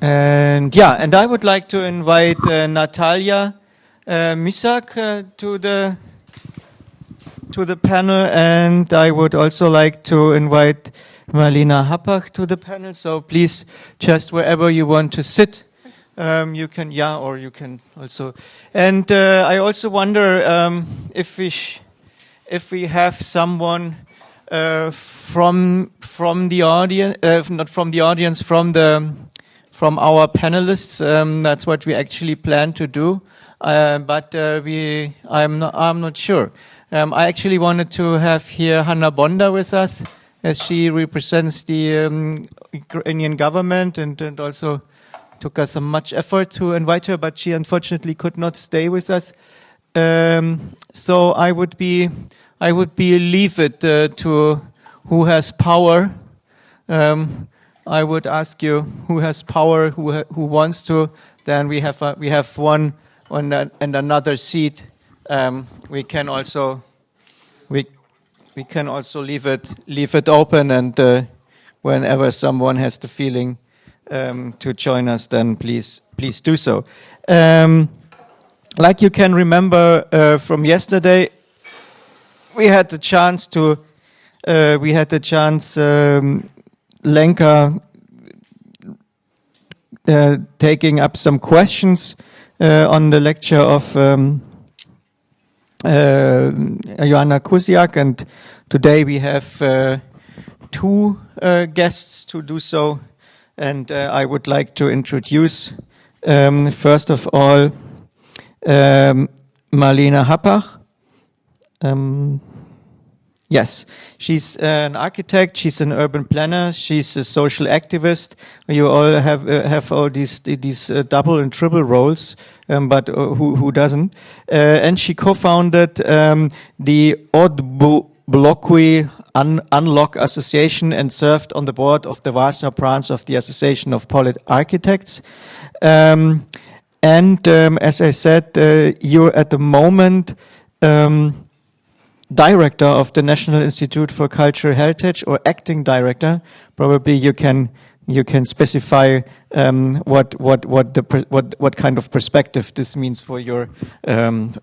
And yeah, and I would like to invite Natalia Misak to the panel, and I would also like to invite Marlena Happach to the panel. So please, just wherever you want to sit, you can, or you can also. And I also wonder if we have someone from the audience, not from the audience, from our panelists. That's what we actually plan to do, but I'm not sure. I actually wanted to have here Hanna Bonda with us, as she represents the Ukrainian government, and also took us some much effort to invite her, but she unfortunately could not stay with us. So I would leave it to who has power. I would ask you who has power, who wants to. Then we have one on and another seat. We can also leave it open, and whenever someone has the feeling to join us, then please do so. Like you can remember from yesterday, we had the chance Lenka taking up some questions on the lecture of Joanna Kusiak, and today we have two guests to do so, and I would like to introduce first of all Marlena Happach. Yes, she's an architect, she's an urban planner, she's a social activist. You all have all these double and triple roles, but who doesn't? And she co-founded the Odblokui Unlock Association and served on the board of the Warsaw branch of the Association of Polit Architects. And as I said, you're at the moment director of the National Institute for Cultural Heritage, or acting director. Probably you can specify what kind of perspective this means for your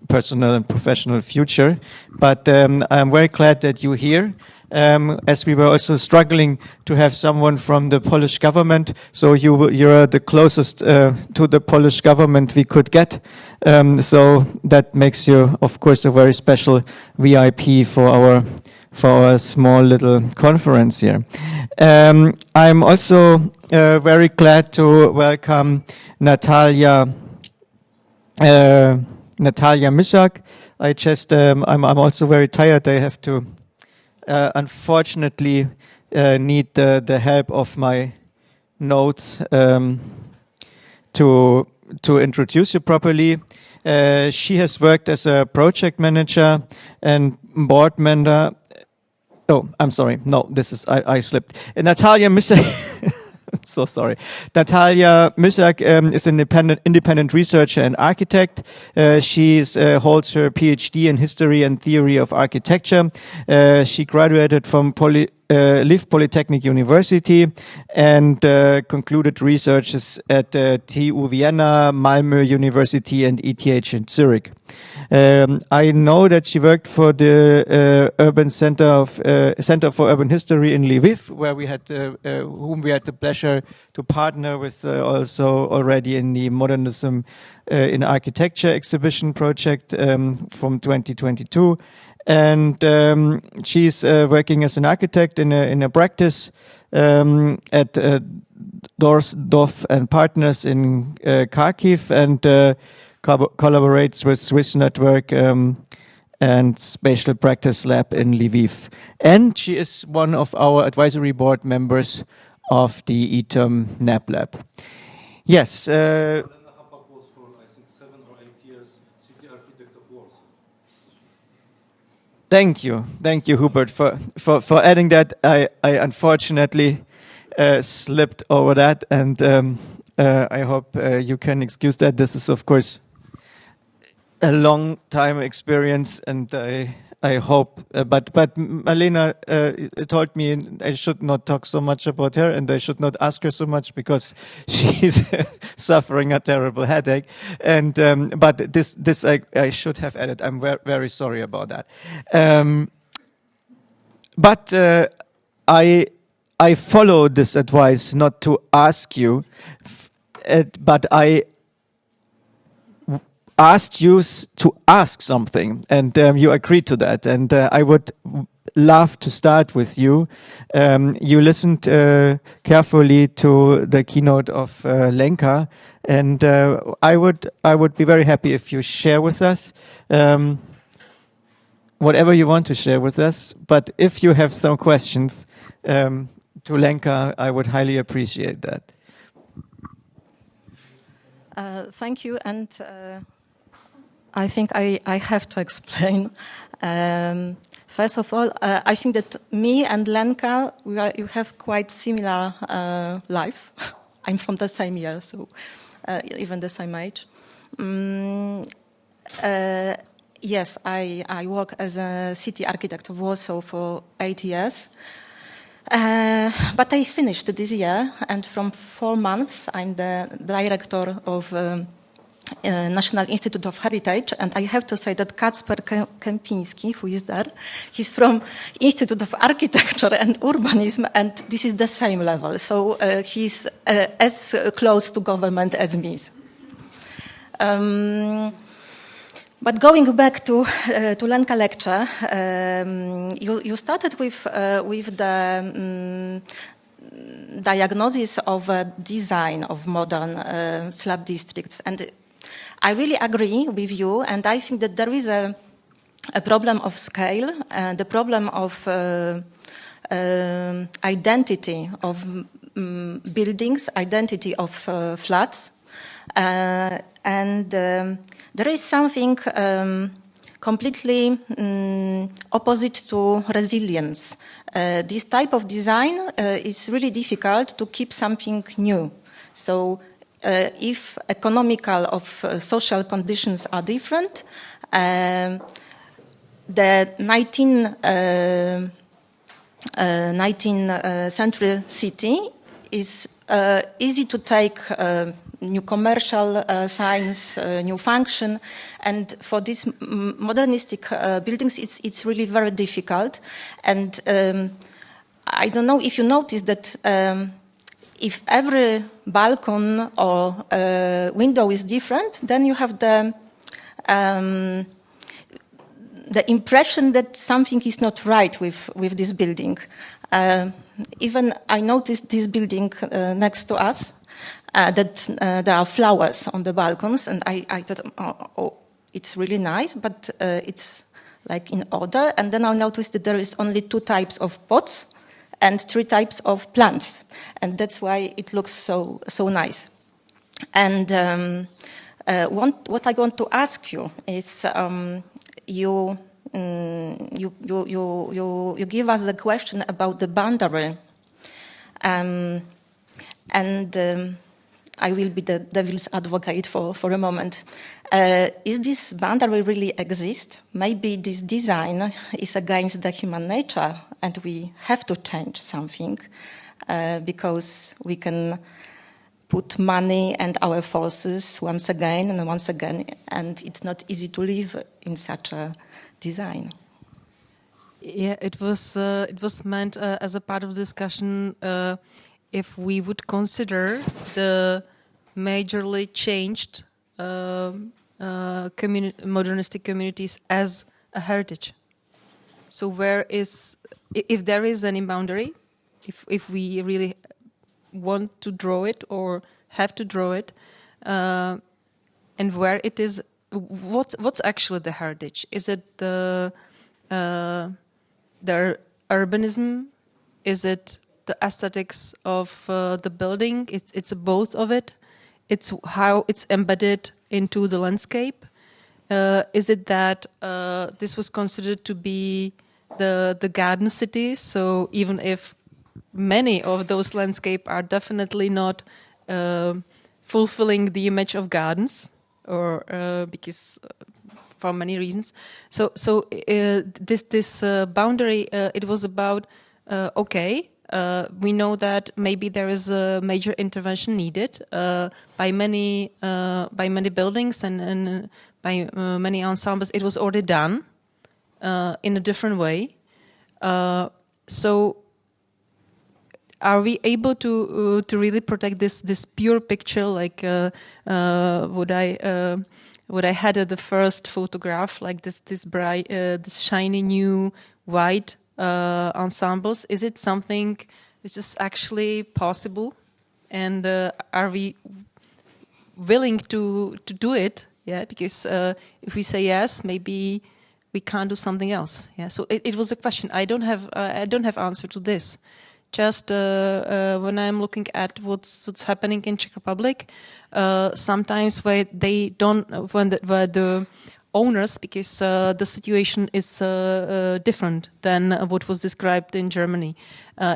personal and professional future. But I'm very glad that you're here. As we were also struggling to have someone from the Polish government, so you're the closest to the Polish government we could get. So that makes you, of course, a very special VIP for our small little conference here. I'm also very glad to welcome Natalia Misak. I'm also very tired. I have to unfortunately need the help of my notes to introduce you properly. She has worked as a project manager and board member. Oh, I'm sorry. No, I slipped. Natalia Misak. So sorry. Natalia Misak is an independent researcher and architect. She holds her PhD in history and theory of architecture. She graduated from Lviv Polytechnic University and concluded researches at TU Vienna, Malmö University, and ETH in Zurich. I know that she worked for the Urban Center for Urban History in Lviv, where we had whom we had the pleasure to partner with also already in the Modernism in Architecture exhibition project from 2022. And she's working as an architect in a practice at Dorsdorf and Partners in Kharkiv, and collaborates with Swiss Network and Spatial Practice Lab in Lviv. And she is one of our advisory board members of the ETOM-NEB-Lab. Yes. Was for, I think, 7 or 8 years city architect of Warsaw. Thank you, Hubert, for adding that. I unfortunately slipped over that, and I hope you can excuse that. This is, of course, a long time experience, and I hope. But Malena told me I should not talk so much about her, and I should not ask her so much because she's suffering a terrible headache. And but this I should have added. I'm very sorry about that. But I follow this advice not to ask you, but I asked you to ask something, and you agreed to that. And I would love to start with you. You listened carefully to the keynote of Lenka, and I would be very happy if you share with us whatever you want to share with us. But if you have some questions to Lenka, I would highly appreciate that. Thank you, and I think I have to explain. First of all, I think that me and Lenka, you have quite similar lives. I'm from the same year, so even the same age. Yes, I work as a city architect of Warsaw for 8 years. But I finished this year, and from 4 months, I'm the director of National Institute of Heritage, and I have to say that Kacper Kępiński, who is there, he's from Institute of Architecture and Urbanism, and this is the same level. So he's as close to government as me. But going back to Lenka lecture, you started with the diagnosis of design of modern slab districts, and I really agree with you. And I think that there is a problem of scale, the problem of identity of buildings, identity of flats, and there is something completely opposite to resilience. This type of design is really difficult to keep something new. So if economical of social conditions are different, the 19th century city is easy to take new commercial signs, new function, and for these modernistic buildings, it's really very difficult. And I don't know if you noticed that if every balcony or window is different, then you have the impression that something is not right with this building. Even I noticed this building next to us, that there are flowers on the balconies, and I thought, oh, it's really nice, but it's like in order. And then I noticed that there is only 2 types of pots and 3 types of plants, and that's why it looks so nice. And what I want to ask you is, you give us a question about the boundary, and I will be the devil's advocate for a moment. Is this boundary really exist? Maybe this design is against the human nature, and we have to change something because we can put money and our forces once again, and it's not easy to live in such a design. Yeah, it was meant as a part of the discussion. If we would consider the majorly changed modernistic communities as a heritage. So where is, if there is any boundary, if we really want to draw it or have to draw it, and where it is, what's actually the heritage? Is it the urbanism? Is it the aesthetics of the building? It's both of it. It's how it's embedded into the landscape. Is it that this was considered to be the garden cities? So even if many of those landscapes are definitely not fulfilling the image of gardens, or because for many reasons. So this boundary, it was about we know that maybe there is a major intervention needed by many buildings and by many ensembles. It was already done in a different way. So are we able to really protect this pure picture, like what I had at the first photograph, like this bright, this shiny new white ensembles? Is it something which is actually possible, and are we willing to do it? Yeah, because if we say yes, maybe we can't do something else. Yeah, so it was a question. I don't have answer to this. Just when I'm looking at what's happening in Czech Republic, sometimes where they don't, where the owners, because the situation is different than what was described in Germany.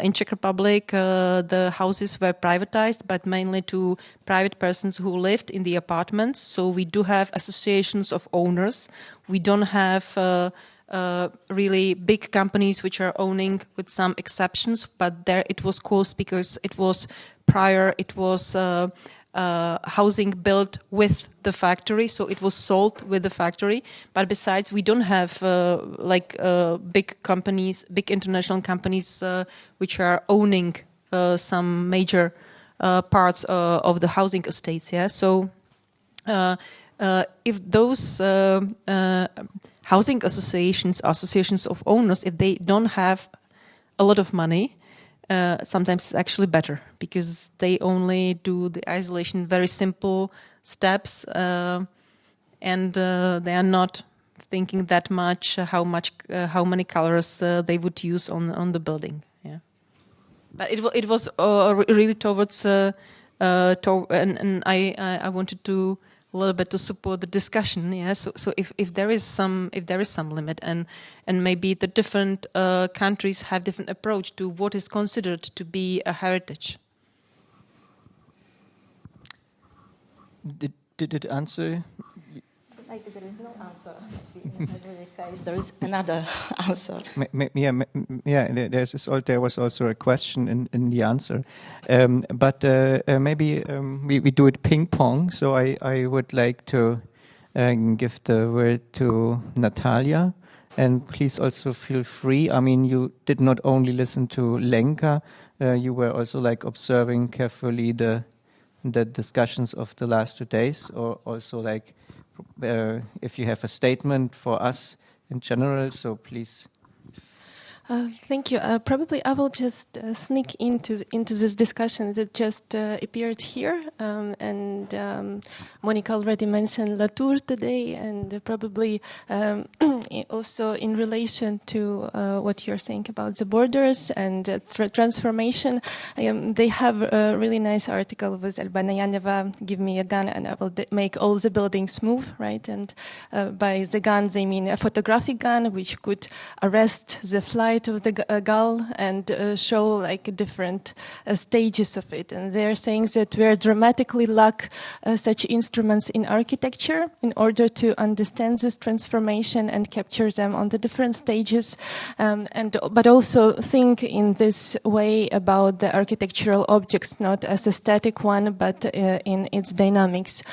In Czech Republic, the houses were privatized, but mainly to private persons who lived in the apartments. So we do have associations of owners. We don't have really big companies which are owning, with some exceptions, but there it was caused because it was prior, it was housing built with the factory, so it was sold with the factory. But besides, we don't have big companies, big international companies which are owning some major parts of the housing estates. Yeah, so if those housing associations of owners, if they don't have a lot of money, sometimes it's actually better, because they only do the isolation, very simple steps, and they are not thinking that much how many colors they would use on the building. Yeah, but it was really towards and I wanted to a little bit to support the discussion. Yeah, so if there is some limit, and maybe the different countries have different approach to what is considered to be a heritage. Did it answer? Maybe there is no answer. In every case, there is another answer. There was also a question in the answer, but maybe we do it ping pong. So I would like to give the word to Natalia, and please also feel free. I mean, you did not only listen to Lenka, you were also like observing carefully the discussions of the last 2 days, or also like. If you have a statement for us in general, so please. Thank you. Probably I will just sneak into this discussion that just appeared here, and Monica already mentioned Latour today, and probably also in relation to what you're saying about the borders and transformation. They have a really nice article with Albana Yaneva, "Give me a gun and I will make all the buildings move," right? And by the gun they mean a photographic gun which could arrest the flight of the gull and show like different stages of it. And they're saying that we dramatically lack such instruments in architecture in order to understand this transformation and capture them on the different stages, but also think in this way about the architectural objects, not as a static one, but in its dynamics.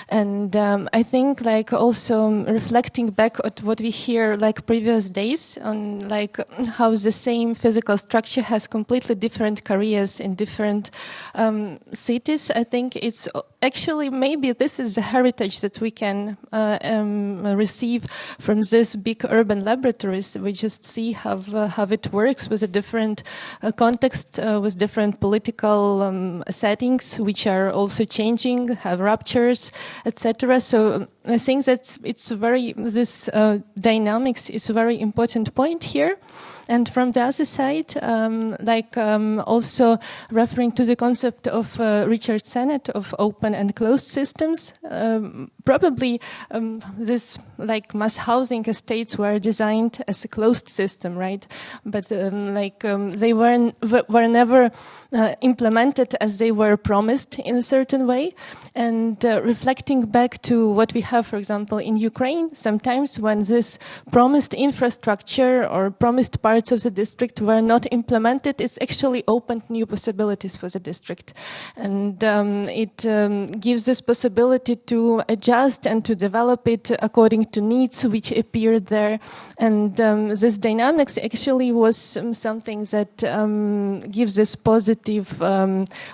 And I think like also reflecting back at what we hear like previous days on like how the same physical structure has completely different careers in different cities. I think it's actually maybe this is the heritage that we can receive from these big urban laboratories. We just see how it works with a different context, with different political settings, which are also changing, have ruptures, etc. So I think that this dynamics is a very important point here. And from the other side, also referring to the concept of Richard Sennett of open and closed systems, probably this like mass housing estates were designed as a closed system, right? But they were never implemented as they were promised in a certain way. And reflecting back to what we have, for example, in Ukraine, sometimes when this promised infrastructure or promised parts of the district were not implemented, it's actually opened new possibilities for the district. And it gives this possibility to adjust and to develop it according to needs which appeared there. And this dynamics actually was something that gives this positive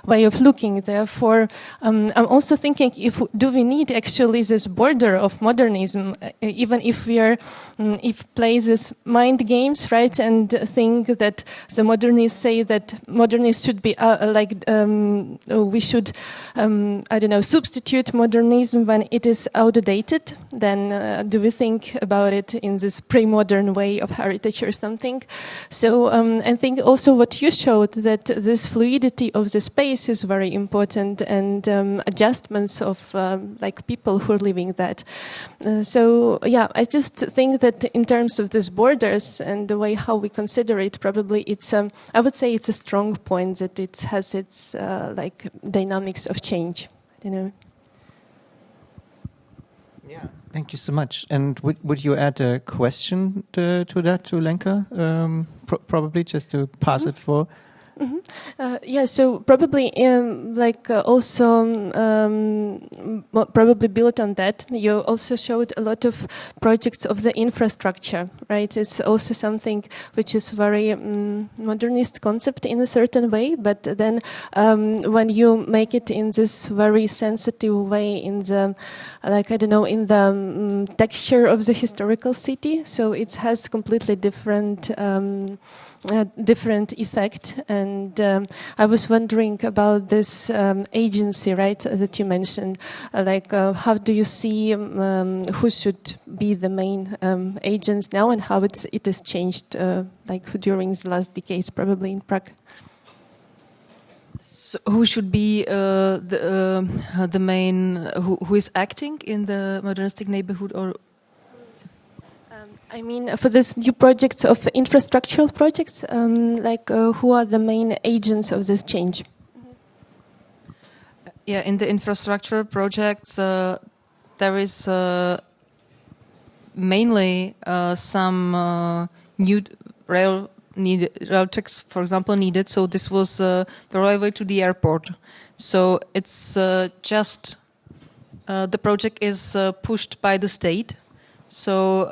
way of looking. Therefore, I'm also thinking, do we need actually this border of modernism, even if we are, if play this mind games, right, and think that the modernists say that modernists should be we should, I don't know, substitute modernism when it is outdated, then do we think about it in this pre-modern way of heritage or something? So I think also what you showed, that this fluidity of the space is very important, and adjustments of like people who are living that. So yeah, I just think that in terms of these borders and the way how we consider it, probably it's I would say it's a strong point that it has its like dynamics of change. You know. Yeah, thank you so much. And would you add a question to that, to Lenka? Probably just to pass it for. Yeah, so probably also probably built on that, you also showed a lot of projects of the infrastructure, right? It's also something which is very modernist concept in a certain way, but then when you make it in this very sensitive way, in the, like, I don't know, in the texture of the historical city, so it has completely different different effect. And I was wondering about this agency, right, that you mentioned. How do you see who should be the main agents now, and how it has changed during the last decades, probably in Prague? So who should be the main, who is acting in the modernistic neighborhood, or? I mean, for these new projects of infrastructural projects, who are the main agents of this change? Yeah, in the infrastructure projects, there is mainly some new rail tracks, for example, needed. So this was the railway to the airport. So it's just the project is pushed by the state. So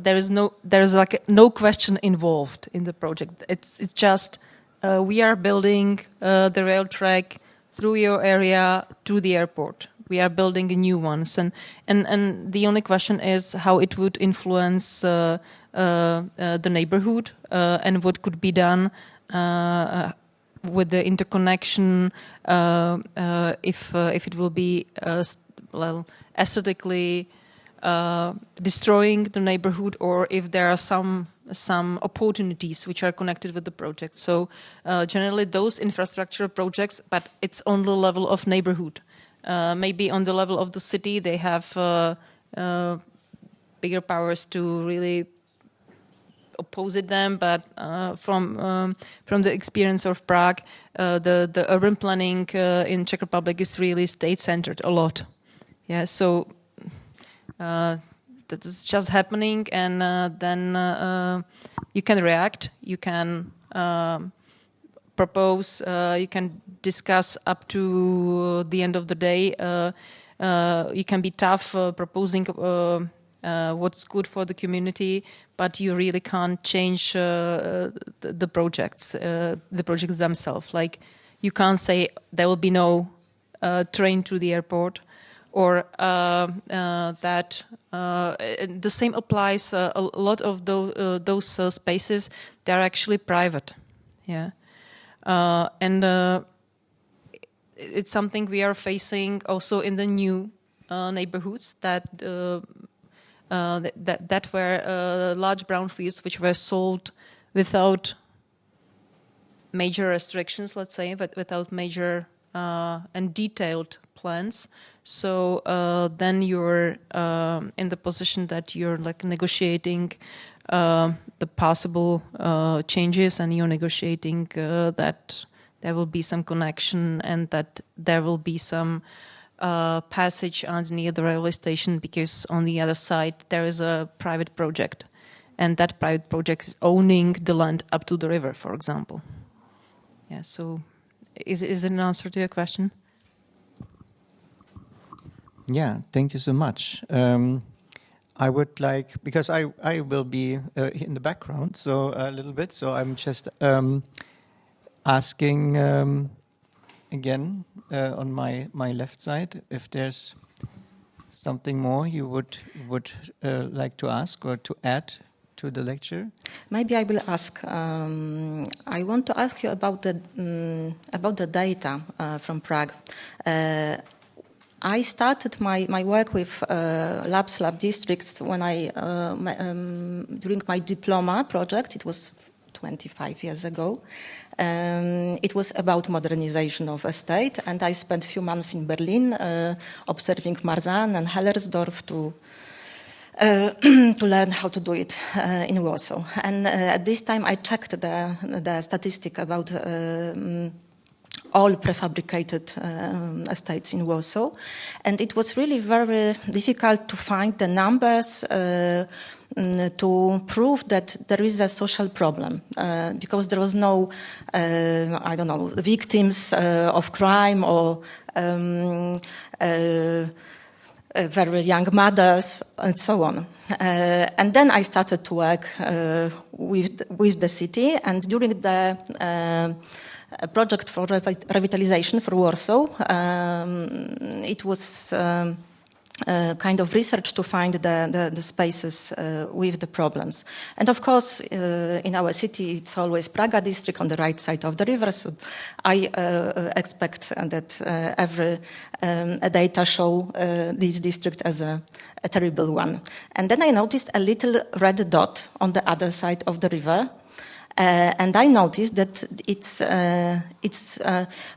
there is no question involved in the project. It's just we are building the rail track through your area to the airport. We are building new ones, and the only question is how it would influence the neighborhood and what could be done with the interconnection. If it will be aesthetically destroying the neighborhood, or if there are some opportunities which are connected with the project. So generally those infrastructure projects, but it's on the level of neighborhood. Maybe on the level of the city they have bigger powers to really oppose them, but from the experience of Prague, the urban planning in Czech Republic is really state-centered a lot. Yeah, so that is just happening, and then you can react, you can propose, you can discuss up to the end of the day. You can be tough proposing what's good for the community, but you really can't change the projects themselves. Like, you can't say there will be no train to the airport, or that the same applies. A lot of those spaces, they're actually private, yeah, and it's something we are facing also in the new neighborhoods that were large brownfields which were sold without major restrictions, let's say, but without major and detailed plans. So then you're in the position that you're like negotiating the possible changes, and you're negotiating that there will be some connection and that there will be some passage underneath the railway station, because on the other side there is a private project, and that private project is owning the land up to the river, for example. Yeah, so is it an answer to your question? Yeah, thank you so much. I would like, because I will be in the background so a little bit, so I'm just asking again on my left side if there's something more you would like to ask or to add to the lecture. Maybe I will ask. I want to ask you about the data from Prague. I started my work with lab districts when during my diploma project. It was 25 years ago. It was about modernization of a state, and I spent a few months in Berlin observing Marzahn and Hellersdorf to learn how to do it in Warsaw. And at this time I checked the statistic about all prefabricated estates in Warsaw, and it was really very difficult to find the numbers to prove that there is a social problem, because there was no, victims of crime or very young mothers and so on. And then I started to work with the city, and during the project for revitalization for Warsaw, it was kind of research to find the spaces with the problems. And of course, in our city, it's always Praga district on the right side of the river, so I expect that every data show this district as a terrible one. And then I noticed a little red dot on the other side of the river. And I noticed that it's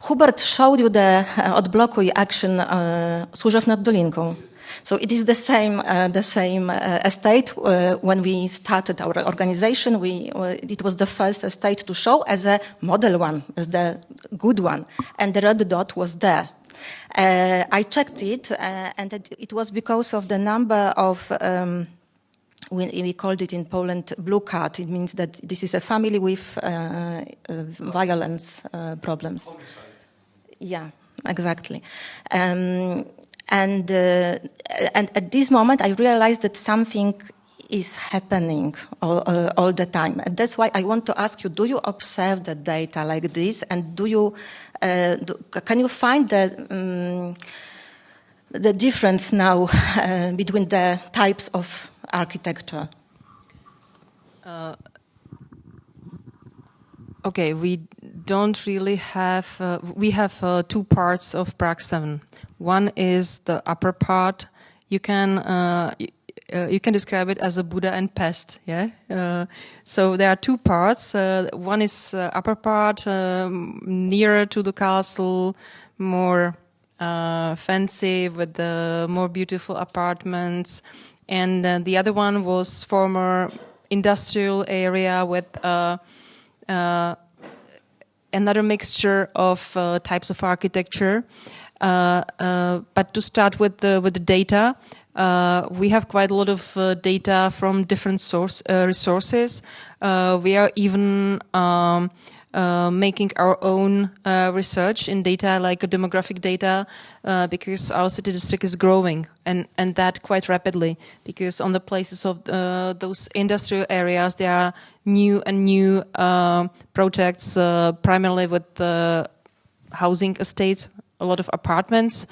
Hubert showed you the odblokuj action Służew nad Dolinką. So it is the same estate. When we started our organization, it was the first estate to show as a model one, as the good one, and the red dot was there. I checked it, and it was because of the number of. We called it in Poland blue card. It means that this is a family with violence problems. Homicide. Yeah, exactly. And at this moment, I realized that something is happening all the time. And that's why I want to ask you: do you observe the data like this, and do you can you find the difference now between the types of architecture? Okay, we don't really have. We have two parts of Prague 7. One is the upper part. You can describe it as a Buddha and pest. Yeah. So there are two parts. One is upper part, nearer to the castle, more fancy with the more beautiful apartments. And the other one was former industrial area with another mixture of types of architecture. But to start with the data, we have quite a lot of data from different resources. We are even making our own research in data, like demographic data, because our city district is growing, and that quite rapidly, because on the places of those industrial areas there are new and new projects, primarily with housing estates, a lot of apartments,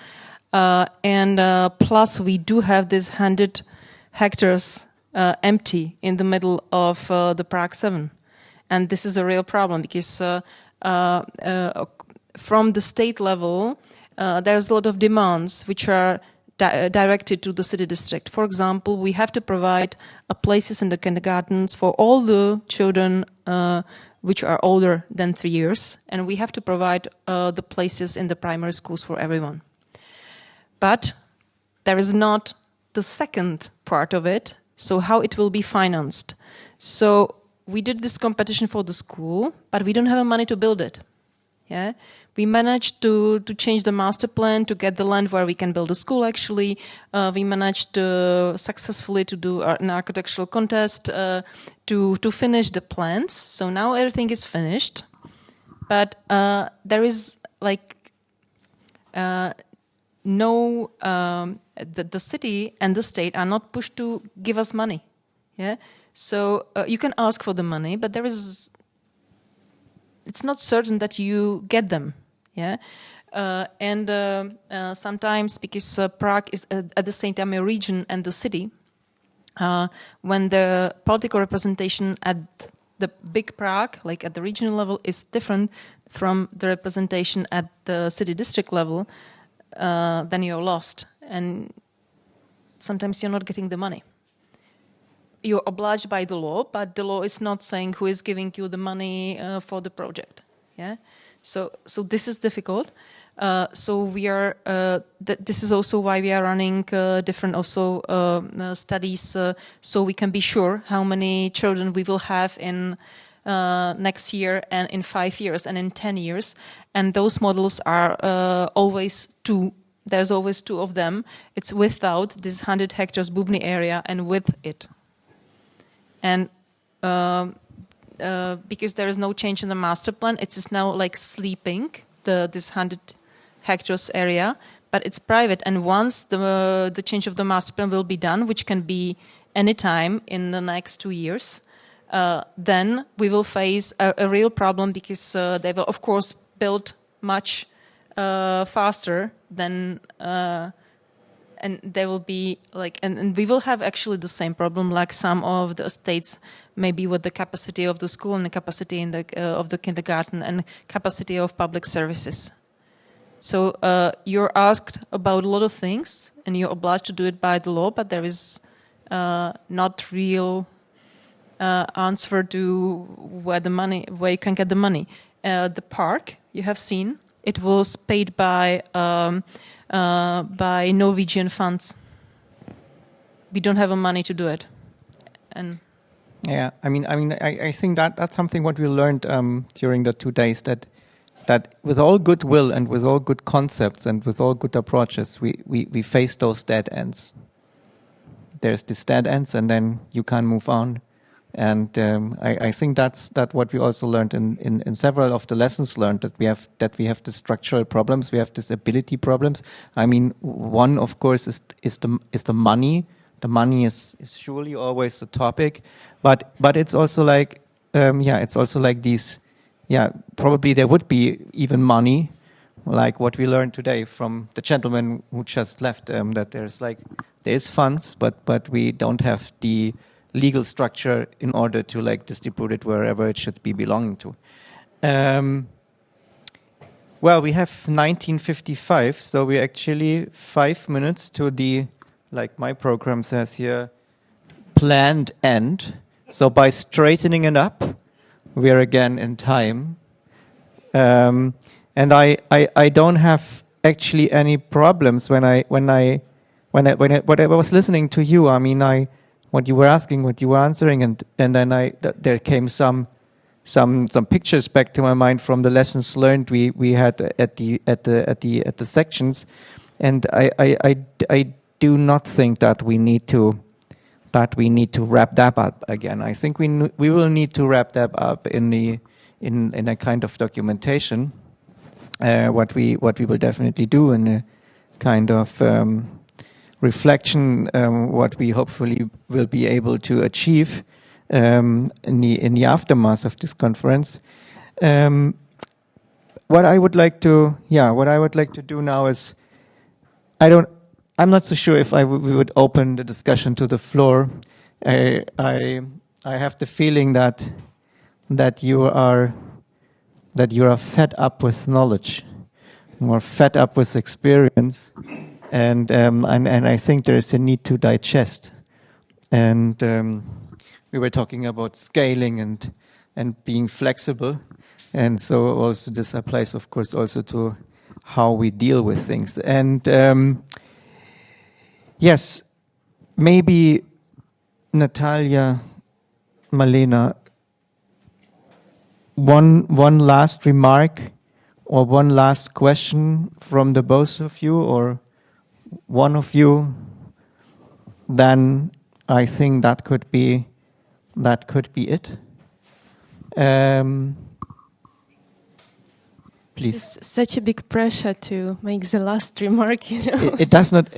and plus we do have this 100 hectares empty in the middle of the Prague 7. And this is a real problem, because from the state level, there's a lot of demands which are directed to the city district. For example, we have to provide places in the kindergartens for all the children which are older than 3 years, and we have to provide the places in the primary schools for everyone. But there is not the second part of it, so how it will be financed. So we did this competition for the school, but we don't have the money to build it. Yeah, we managed to change the master plan to get the land where we can build a school. Actually, we managed to successfully to do an architectural contest to finish the plans. So now everything is finished, but there is like no. The city and the state are not pushed to give us money. Yeah, so you can ask for the money, but it's not certain that you get them. Yeah, and sometimes because Prague is at the same time a region and the city, when the political representation at the big Prague, like at the regional level, is different from the representation at the city district level, then you're lost, and sometimes you're not getting the money. You're obliged by the law, but the law is not saying who is giving you the money for the project. Yeah, so this is difficult. So we are. This is also why we are running different also studies, so we can be sure how many children we will have in next year and in 5 years and in 10 years. And those models are always two. There's always two of them. It's without this 100 hectares Bubny area and with it. And because there is no change in the master plan, it's just now like sleeping this 100 hectares area, but it's private. And once the change of the master plan will be done, which can be any time in the next 2 years, then we will face a real problem, because they will of course build much faster than. And they will be like, and we will have actually the same problem like some of the states, maybe with the capacity of the school and the capacity in of the kindergarten and capacity of public services. So you're asked about a lot of things, and you're obliged to do it by the law, but there is not real answer to where you can get the money. The park you have seen, it was paid by Norwegian funds. We don't have the money to do it, and yeah, I think that's something what we learned during the 2 days, that with all goodwill and with all good concepts and with all good approaches, we face those dead ends. There's this dead ends, and then you can't move on. And I think that's what we also learned in several of the lessons learned, that we have the structural problems, we have disability problems. I mean, one of course is the money. The money is surely always the topic, but it's also like it's also like these. Yeah, probably there would be even money, like what we learned today from the gentleman who just left. That there's funds, but we don't have the legal structure in order to like distribute it wherever it should be belonging to. Well, we have 1955, so we're actually 5 minutes to the, like my program says here, planned end. So by straightening it up, we are again in time. And I don't have actually any problems when I was listening to you. I mean, what you were asking, what you were answering, and then there came some pictures back to my mind from the lessons learned we had at the sections, and I do not think that we need to wrap that up again. I think we will need to wrap that up in a kind of documentation. What we will definitely do in a kind of reflection, what we hopefully will be able to achieve in the aftermath of this conference. What I would like to do now is, I'm not so sure if we would open the discussion to the floor. I have the feeling that you are fed up with knowledge, more fed up with experience. And I think there is a need to digest. And we were talking about scaling and being flexible. And so also this applies, of course, also to how we deal with things. And yes, maybe Natalia, Malena, one last remark or one last question from the both of you or one of you, then I think that could be it. Please. It's such a big pressure to make the last remark. You know? It does not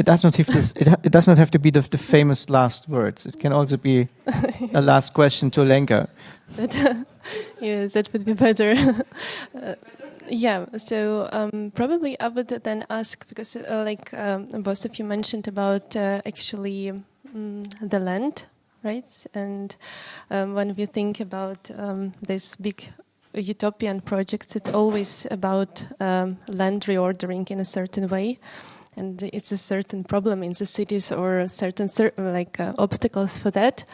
have to be the famous last words. It can also be a last question to Lenka. But, yes, that would be better. Yeah, so probably I would then ask, because both of you mentioned about actually the land, right? And when we think about this big utopian projects, it's always about land reordering in a certain way. And it's a certain problem in the cities or certain obstacles for that.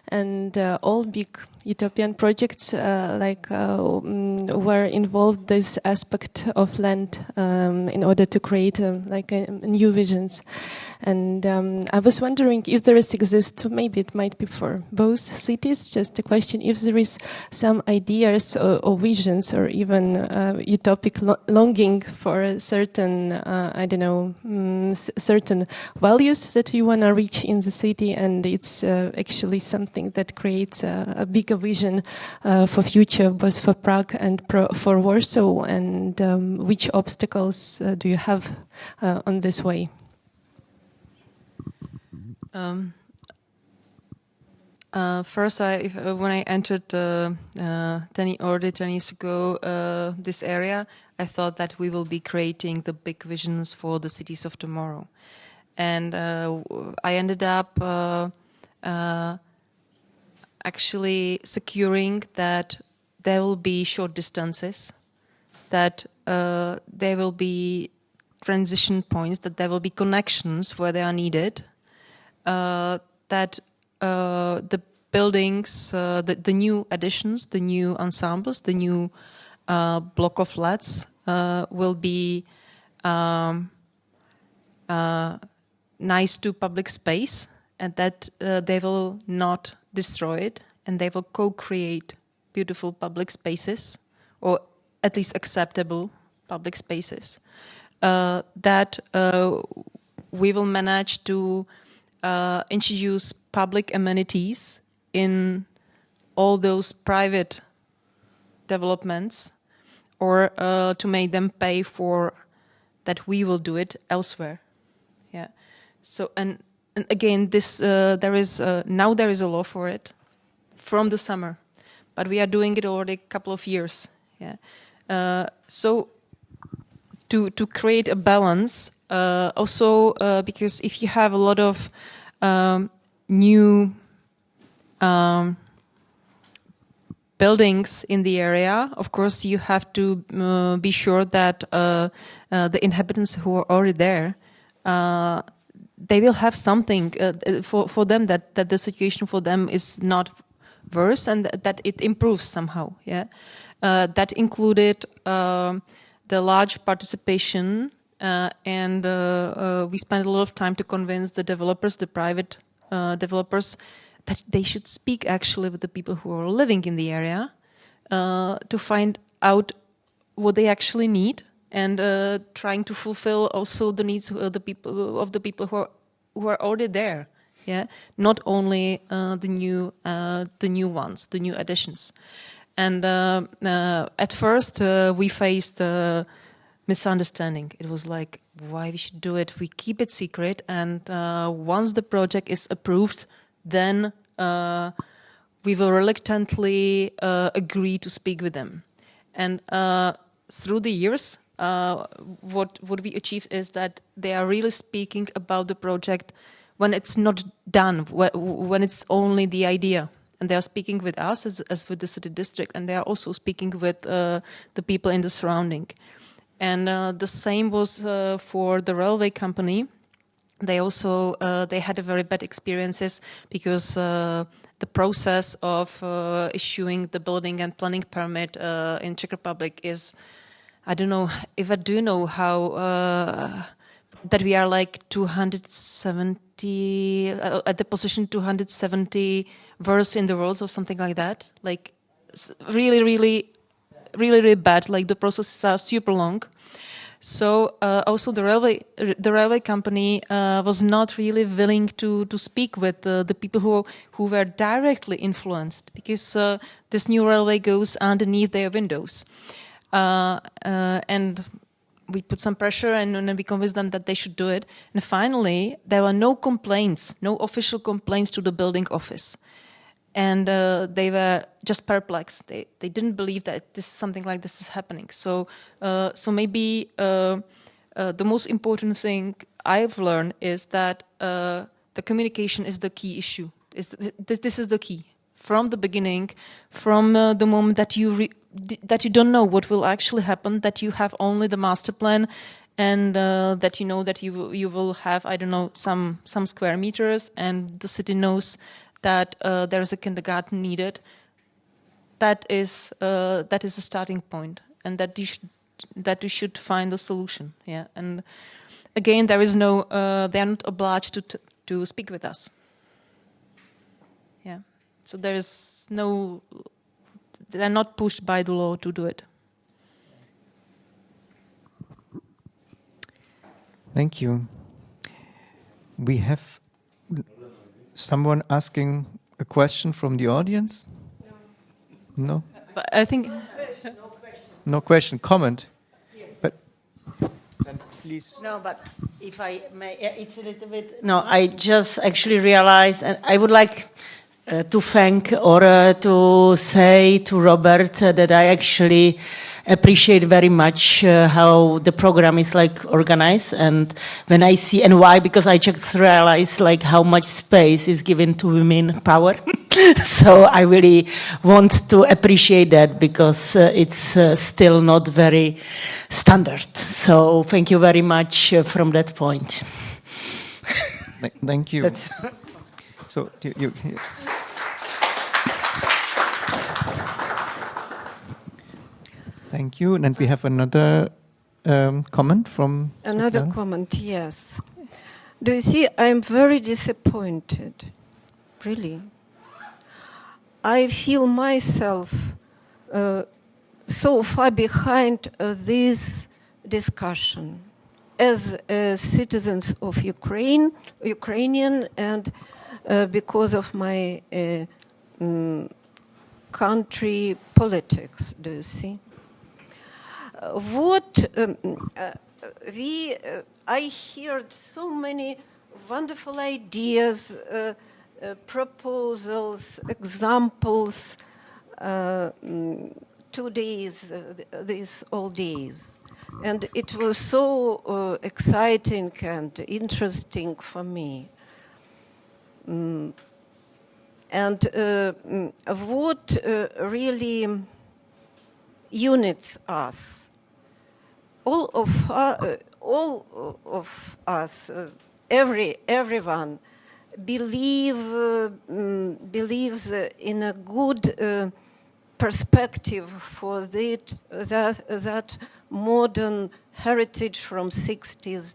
And all big utopian projects were involved this aspect of land in order to create new visions. And I was wondering if there exists, maybe it might be for both cities, just a question, if there is some ideas or visions or even utopic longing for certain, certain values that you want to reach in the city, and it's actually something that creates a bigger vision for future, both for Prague and for Warsaw, and which obstacles do you have on this way? First, when I entered 10 years ago this area, I thought that we will be creating the big visions for the cities of tomorrow. And I ended up actually securing that there will be short distances, that there will be transition points, that there will be connections where they are needed, that the buildings, the new additions, the new ensembles, the new block of flats will be nice to public space, and that they will not destroy it, and they will co-create beautiful public spaces, or at least acceptable public spaces, that we will manage to introduce public amenities in all those private developments, or to make them pay for that we will do it elsewhere. Yeah. So and again, this there is now there is a law for it from the summer, but we are doing it already a couple of years. Yeah. So to create a balance, also because if you have a lot of new buildings in the area, of course you have to be sure that the inhabitants who are already there, they will have something for them, that the situation for them is not worse, and that it improves somehow. Yeah, that included the large participation, and we spent a lot of time to convince the developers, the private developers, that they should speak actually with the people who are living in the area to find out what they actually need, and trying to fulfill also the needs of the people who are already there. Yeah, not only the new ones, the new additions. And at first we faced misunderstanding. It was like, why we should do it? We keep it secret, and once the project is approved, then we will reluctantly agree to speak with them. And through the years, what we achieved is that they are really speaking about the project when it's not done, when it's only the idea. And they are speaking with us as with the city district, and they are also speaking with the people in the surrounding. And the same was for the railway company. They also they had a very bad experiences because the process of issuing the building and planning permit in Czech Republic is, I don't know if I do know how, that we are like 270, at the position 270 worst in the world or something like that. Like really, really, really, really bad. Like the processes are super long. So also the railway company was not really willing to speak with the people who were directly influenced, because this new railway goes underneath their windows, and we put some pressure and we convinced them that they should do it. And finally, there were no complaints, no official complaints to the building office. And they were just perplexed. They didn't believe that something like this is happening. So maybe the most important thing I've learned is that the communication is the key issue. This is the key from the beginning, from the moment that you don't know what will actually happen, that you have only the master plan, and that you know that you will have, I don't know, some square meters, and the city knows that there is a kindergarten needed. That is a starting point, and that you should find a solution. Yeah, and again, there is no. They are not obliged to speak with us. Yeah, so there is no. They are not pushed by the law to do it. Thank you. We have someone asking a question from the audience? No? But I think... No question. Comment? But then please... No, but if I may, it's a little bit... No, I just actually realized, and I would like to thank or to say to Robert that I actually appreciate very much how the program is like organized, and when I see, and why, because I just realized like how much space is given to women power. So I really want to appreciate that, because it's still not very standard. So thank you very much from that point. Thank you. So you Thank you. And we have another comment from... Another comment, yes. Do you see, I'm very disappointed, really. I feel myself so far behind this discussion as citizens of Ukrainian, and because of my country politics, do you see? I heard so many wonderful ideas, proposals, examples, 2 days, these all days. And it was so exciting and interesting for me. And what really unites us, all of us, everyone believes in a good perspective for that modern heritage from 60s,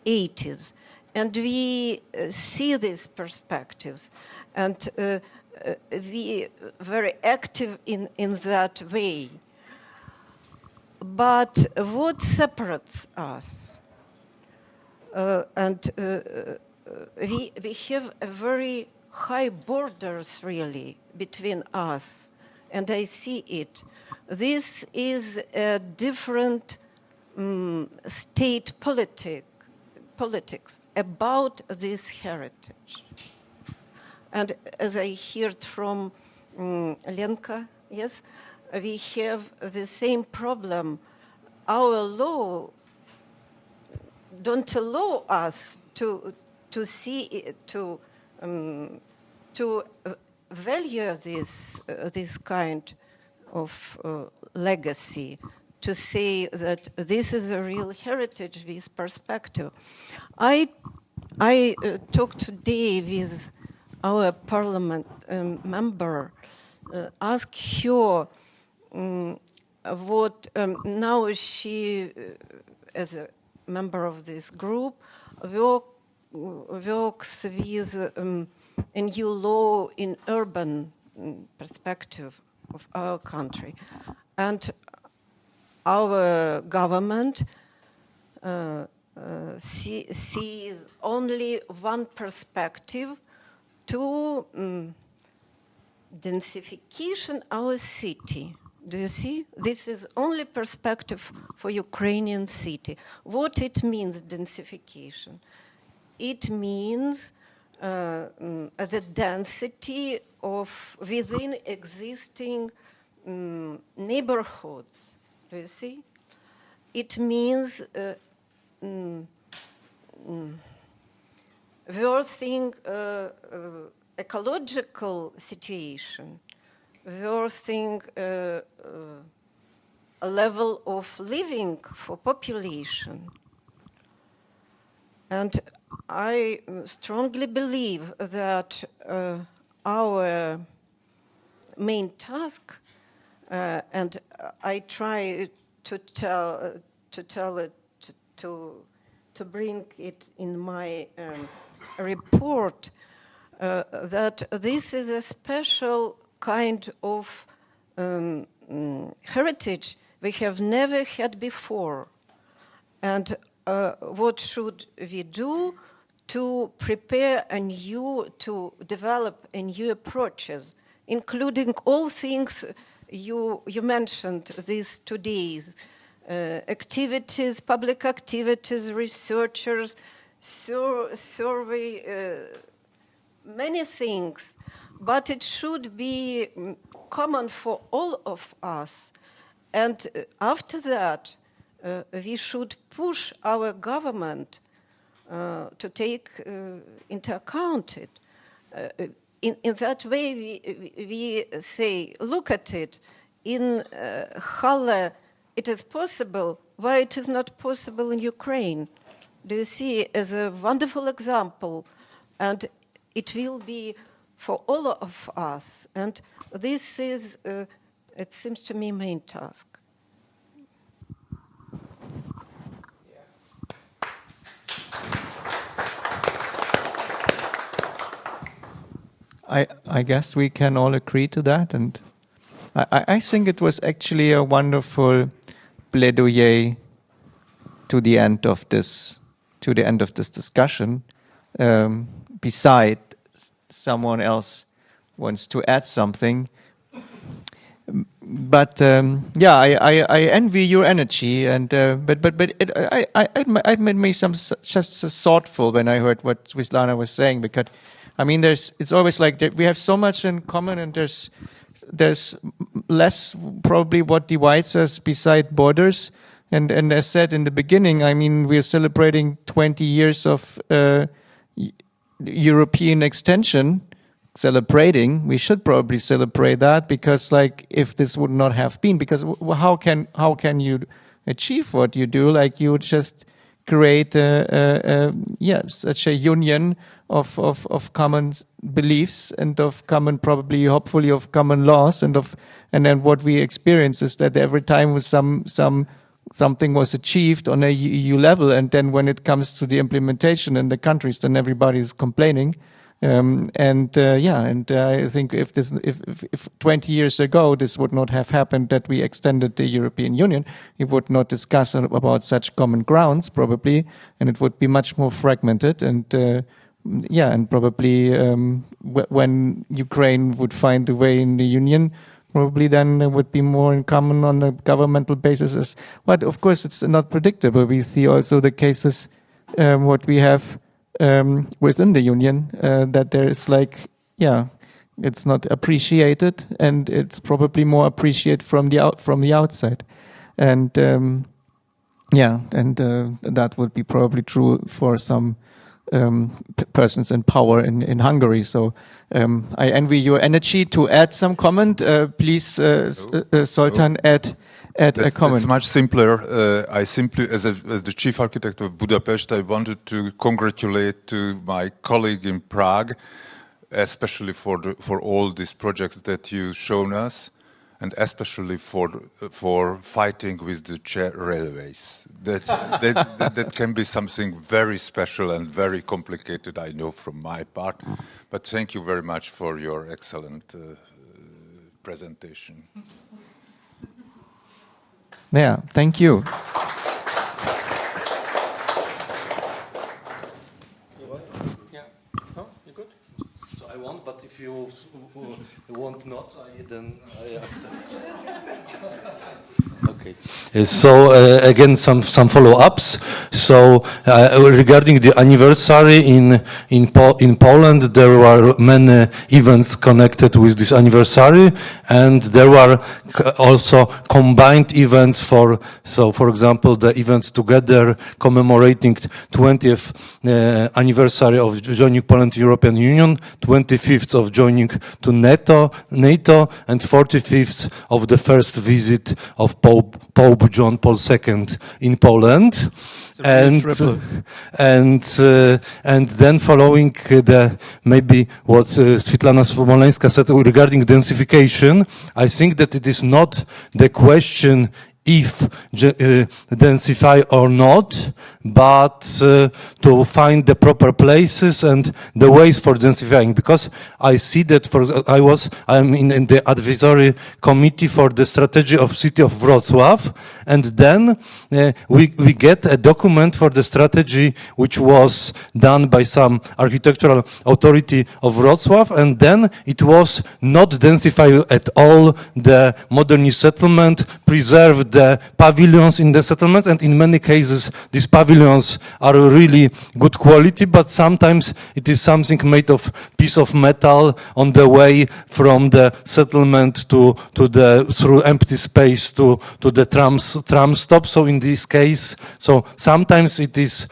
80s. And we see these perspectives, and we very active in that way. But what separates us? We have a very high borders, really, between us, and I see it. This is a different state politics about this heritage. And as I heard from Lenka, yes, we have the same problem. Our law don't allow us to see to value this kind of legacy, to say that this is a real heritage with perspective. I talked today with our parliament member ask her what now she, as a member of this group, works with a new law in urban perspective of our country. And our government sees only one perspective to densification our city. Do you see? This is only perspective for Ukrainian city. What it means, densification? It means the density of within existing neighborhoods. Do you see? It means worsening ecological situation, worsening a level of living for population. And I strongly believe that our main task, and I try to tell it, to bring it in my report, that this is a special kind of heritage we have never had before. And what should we do to prepare to develop a new approaches, including all things you mentioned these 2 days, activities, public activities, researchers, survey, many things, but it should be common for all of us. And after that, we should push our government to take into account it. In that way, we say, look at it. In Halle, it is possible. Why it is not possible in Ukraine? Do you see, as a wonderful example, and it will be for all of us. And this is, it seems to me, main task. I guess we can all agree to that, and I think it was actually a wonderful plaidoyer to the end of this discussion. Beside someone else wants to add something, but yeah, I envy your energy, and but I made me just thoughtful when I heard what Svitlana was saying, because I mean it's always like that we have so much in common, and there's less probably what divides us beside borders. And as said in the beginning, I mean, we're celebrating 20 years of European extension. We should probably celebrate that, because, like, if this would not have been, because how can you achieve what you do? Like, you just create such a union of common beliefs and of common, probably, hopefully, of common laws, and then what we experience is that every time with something was achieved on a EU level, and then when it comes to the implementation in the countries, then everybody is complaining. I think if 20 years ago this would not have happened, that we extended the European Union, we would not discuss about such common grounds probably, and it would be much more fragmented. And probably when Ukraine would find a way in the Union, probably then there would be more in common on a governmental basis. But of course, it's not predictable. We see also the cases what we have within the Union, that there is it's not appreciated, and it's probably more appreciated from the outside, and that would be probably true for some persons in power in Hungary. So I envy your energy to add some comment. Please, Sultan, add a comment. It's much simpler. I simply, as the chief architect of Budapest, I wanted to congratulate to my colleague in Prague especially for all these projects that you've shown us, and especially for fighting with the chair railways. That can be something very special and very complicated, I know from my part. But thank you very much for your excellent presentation. Yeah, thank you. But if you want not, then I accept. Okay. So again, some follow-ups. So regarding the anniversary in Poland, there were many events connected with this anniversary, and there were also combined events for example, the events together commemorating 20th anniversary of joining Poland to European Union, 25th of joining to NATO, and 45th of the first visit of Pope John Paul II in Poland. And then following maybe what Svetlana Smoleńska said regarding densification, I think that it is not the question if densify or not, but to find the proper places and the ways for densifying. Because I see that I'm in the advisory committee for the strategy of city of Wrocław, and then we get a document for the strategy which was done by some architectural authority of Wrocław, and then it was not densified at all the modernist settlement, preserved the pavilions in the settlement, and in many cases these pavilions are really good quality, but sometimes it is something made of piece of metal on the way from the settlement through empty space to the tram stop. So in this case, sometimes it is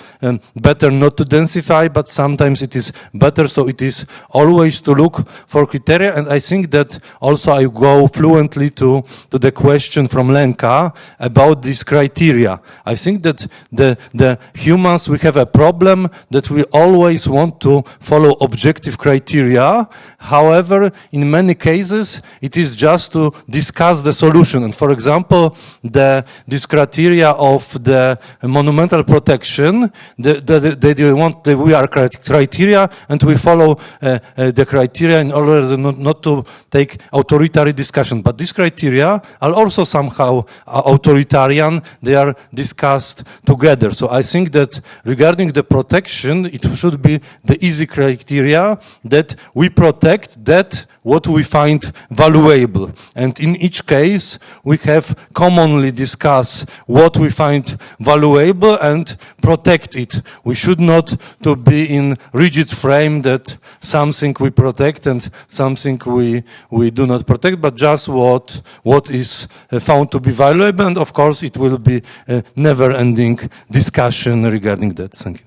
better not to densify, but sometimes it is better. So it is always to look for criteria, and I think that also I go fluently to the question from Lenka about these criteria. I think that the humans, we have a problem that we always want to follow objective criteria. However, in many cases, it is just to discuss the solution. And for example, this criteria of the monumental protection, they want the we are criteria, and we follow the criteria in order not to take authoritarian discussion. But these criteria are also somehow authoritarian. They are discussed together. So I think that regarding the protection, it should be the easy criteria that we protect that what we find valuable. And in each case, we have commonly discuss what we find valuable and protect it. We should not to be in rigid frame that something we protect and something we do not protect, but just what is found to be valuable. And of course, it will be a never-ending discussion regarding that. Thank you.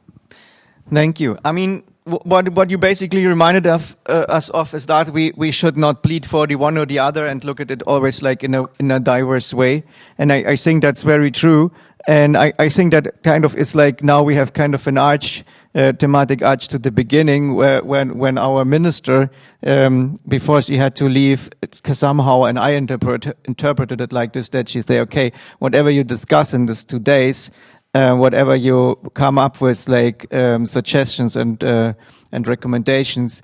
Thank you. I mean, what you basically reminded us of is that we should not plead for the one or the other and look at it always like in a diverse way. And I think that's very true. And I think that kind of is like now we have kind of an thematic arch to the beginning when our minister, before she had to leave, somehow, and I interpreted it like this, that she say, okay, whatever you discuss in these 2 days, whatever you come up with, like suggestions and recommendations,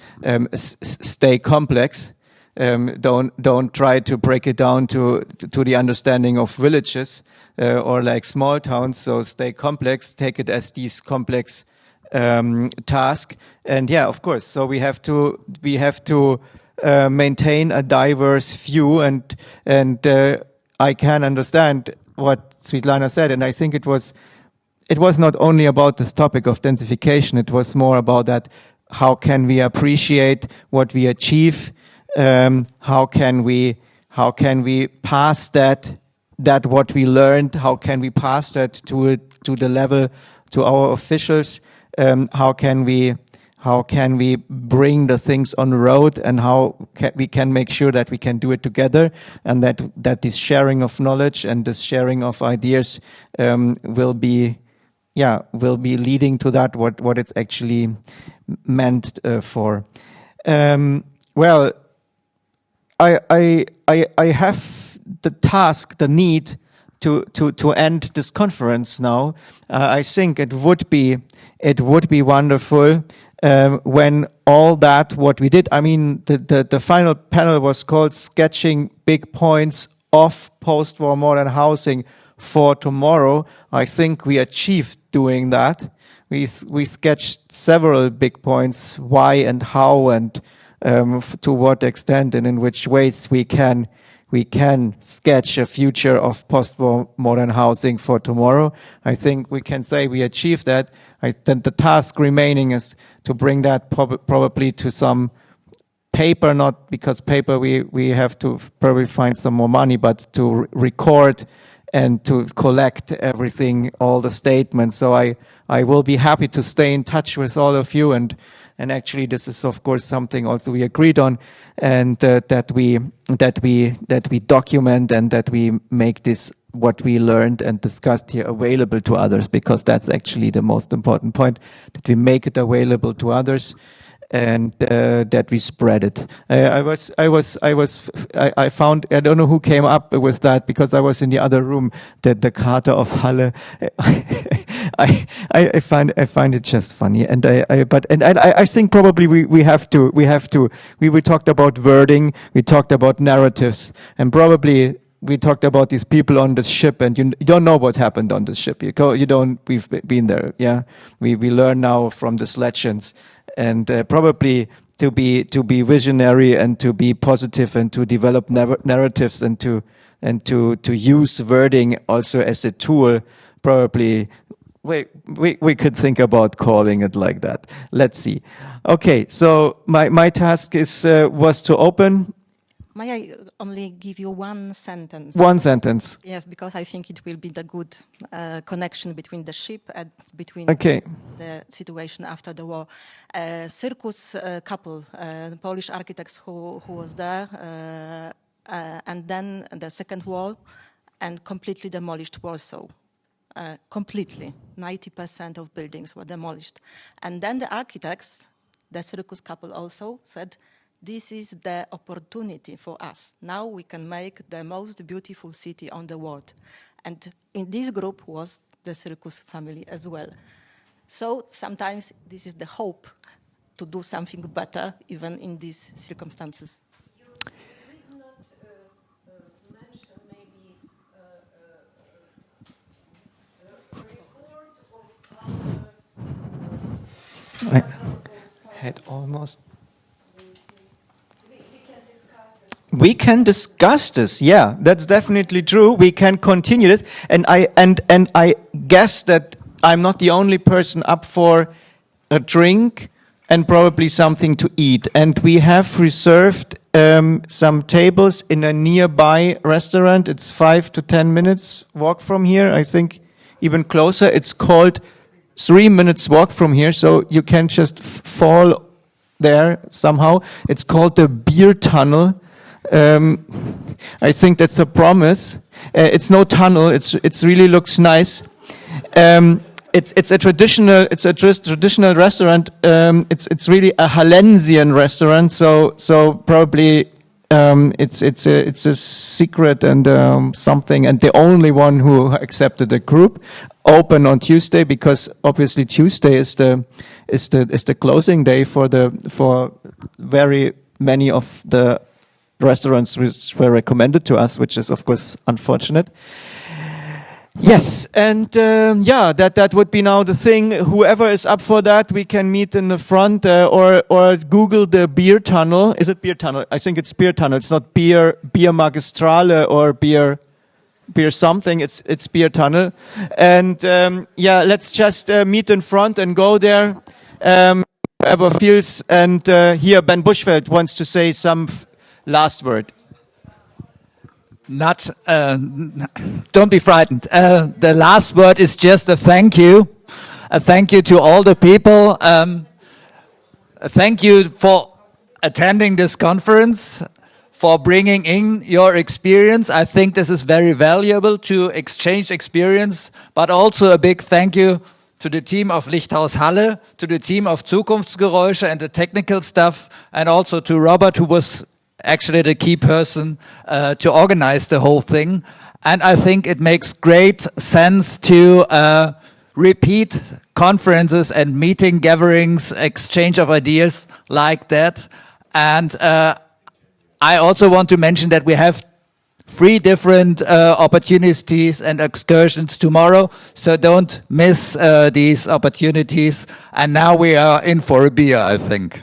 stay complex. Don't try to break it down to the understanding of villages or like small towns. So stay complex. Take it as these complex task. And yeah, of course. So we have to maintain a diverse view. And I can understand what Svetlana said, and I think it was not only about this topic of densification, it was more about that, how can we appreciate what we achieve, how can we pass that what we learned, how can we pass that to the level, to our officials, how can we bring the things on the road, and how we can make sure that we can do it together, and that this sharing of knowledge and this sharing of ideas will be leading to that what it's actually meant for. Well, I have the task, the need to end this conference now. I think it would be wonderful when all that what we did. I mean, the final panel was called "Sketching Big Points of Post-War Modern Housing for Tomorrow." I think we achieved doing that. We sketched several big points, why and how, and to what extent and in which ways we can sketch a future of post-war modern housing for tomorrow. I think we can say we achieved that. Then the task remaining is to bring that probably to some paper, not because paper we have to probably find some more money, but to record and to collect everything, all the statements. So I will be happy to stay in touch with all of you, and actually this is of course something also we agreed on, and that we document and that we make this what we learned and discussed here available to others, because that's actually the most important point, that we make it available to others and that we spread it. I found, I don't know who came up with that, because I was in the other room, that the Charta of Halle. I find it just funny, and I think probably we talked about wording, we talked about narratives, and probably we talked about these people on the ship, and you don't know what happened on the ship. We've been there. Yeah, we learn now from these legends. And probably to be visionary and to be positive and to develop narratives and to use wording also as a tool. Probably we could think about calling it like that. Let's see. Okay, so my task was to open. May I only give you one sentence? One sentence. Yes, because I think it will be the good connection between the ship and between the situation after the war. Circus couple, Polish architects who was there, and then the Second War, and completely demolished Warsaw. Completely, 90% of buildings were demolished. And then the architects, the circus couple also said, this is the opportunity for us. Now we can make the most beautiful city on the world. And in this group was the circus family as well. So sometimes this is the hope to do something better, even in these circumstances. You did not mention maybe a report of our... I had almost... We can discuss this. Yeah, that's definitely true. We can continue this, and I guess that I'm not the only person up for a drink and probably something to eat. And we have reserved some tables in a nearby restaurant. It's 5 to 10 minutes walk from here. I think even closer. It's called 3 minutes walk from here, so you can just fall there somehow. It's called the Beer Tunnel. I think that's a promise. It's no tunnel. It's really looks nice. It's a traditional restaurant. It's really a Hallensian restaurant. So probably it's a secret and something. And the only one who accepted the group. Open on Tuesday, because obviously Tuesday is the closing day for very many of the restaurants which were recommended to us, which is of course unfortunate. Yes, and that would be now the thing. Whoever is up for that, we can meet in the front or Google the Beer Tunnel. Is it Beer Tunnel? I think it's Beer Tunnel. It's not Beer Magistrale or Beer something. It's Beer Tunnel. And let's just meet in front and go there. Whoever feels. And here Ben Buschfeld wants to say some last word. Don't be frightened. The last word is just a thank you. A thank you to all the people. A thank you for attending this conference, for bringing in your experience. I think this is very valuable to exchange experience, but also a big thank you to the team of Lichthaus Halle, to the team of Zukunftsgeräusche and the technical stuff, and also to Robert, who was actually the key person to organize the whole thing. And I think it makes great sense to repeat conferences and meeting gatherings, exchange of ideas like that. And I also want to mention that we have 3 different opportunities and excursions tomorrow, so don't miss these opportunities. And now we are in for a beer, I think.